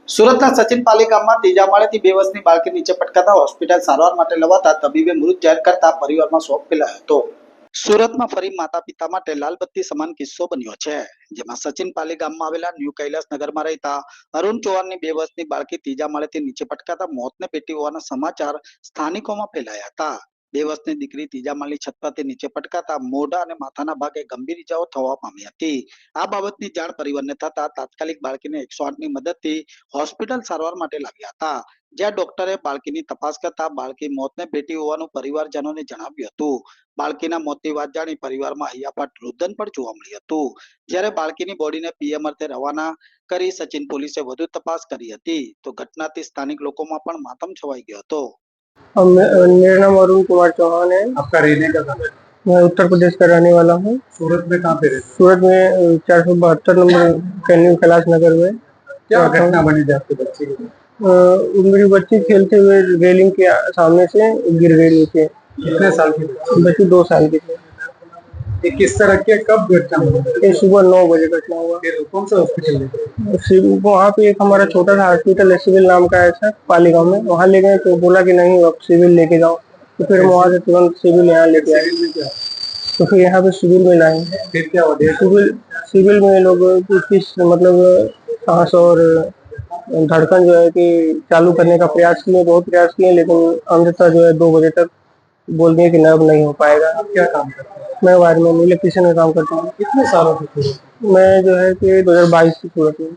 સુરતના સચિન પાલી ગામમાં ત્રીજા માળેથી 2 વર્ષની બાળકી નીચે પટકાતા હોસ્પિટલ સારવાર માટે લવાતા તબીબે મૃત જાહેર કરતા પરિવારમાં શોક ફેલાયો હતો. સુરતમાં ફરી માતા પિતા માટે લાલબત્તી સમાન કિસ્સો બન્યો છે, જેમાં સચિન પાલી ગામમાં આવેલા ન્યૂ કૈલાસ નગરમાં રહેતા અરુણ ચૌહાણની 2 વર્ષની બાળકી ત્રીજા માળેથી નીચે પટકાતા મોતને પેટી હોવાના સમાચાર સ્થાનિકોમાં ફેલાયા હતા. 2 વર્ષની દીકરી ત્રીજા માળની છત પરથી નીચે પટકાતા મોઢા અને માથાના ભાગે ગંભીર ઇજાઓ થવા પામી હતી. આ બાબતની જાણ પરિવારને થતા તાત્કાલિક બાળકીને 108ની મદદથી હોસ્પિટલ સારવાર માટે લાવ્યા હતા, જ્યાં ડોક્ટરે બાળકીની તપાસ કરતા બાળકી મોતને ભેટી હોવાનું પરિવારજનોને જણાવ્યું હતું. બાળકીના મોતની વાત જાણી પરિવારમાં હૈયાપાટ રુદન પણ જોવા મળ્યું હતું. જ્યારે બાળકીની બોડીને પીએમ અર્થે રવાના કરી સચિન પોલીસે વધુ તપાસ કરી હતી, તો घटनाથી સ્થાનિક લોકોમાં પણ मातम छवाई गया હતો. मेरा नाम अरुण कुमार चौहान है। आपका रहने का कहाँ है? मैं उत्तर प्रदेश का रहने वाला हूँ। सूरत में कहाँ पे रहते हैं? सूरत में 472 नंबर न्यू कैलाश नगर में। क्या घटना बनी थी आपके बच्चे की? मेरी बच्ची खेलते हुए रेलिंग के सामने से गिर गई नीचे। कितने साल की बच्ची? बच्ची 2 साल की थी। ये किस तरह के कब घटना हुआ? ये सुबह 9 बजे घटना हुआ। फिर कौन सा हॉस्पिटल में? वहाँ पे एक हमारा छोटा सा हॉस्पिटल है, सिविल नाम का है सर, पाली गाँव में। वहाँ ले गए तो बोला कि नहीं अब सिविल लेके जाओ, तो फिर हम वहाँ से तुरंत सिविल यहाँ लेके आए। सिविल में क्या? तो फिर यहाँ पे सिविल में लाए। फिर क्या हुआ? सिविल में लोग किस मतलब सांस और धड़कन जो है कि चालू करने का प्रयास किए, बहुत प्रयास किए, लेकिन अंततः जो है 2 बजे तक बोल दिए कि अब नहीं हो पाएगा। आप क्या काम करते हैं? मैं वायरमैन इलेक्ट्रिशियन का काम करता हूँ। कितने सालों से? मैं जो है कि 2022 से सूरत में।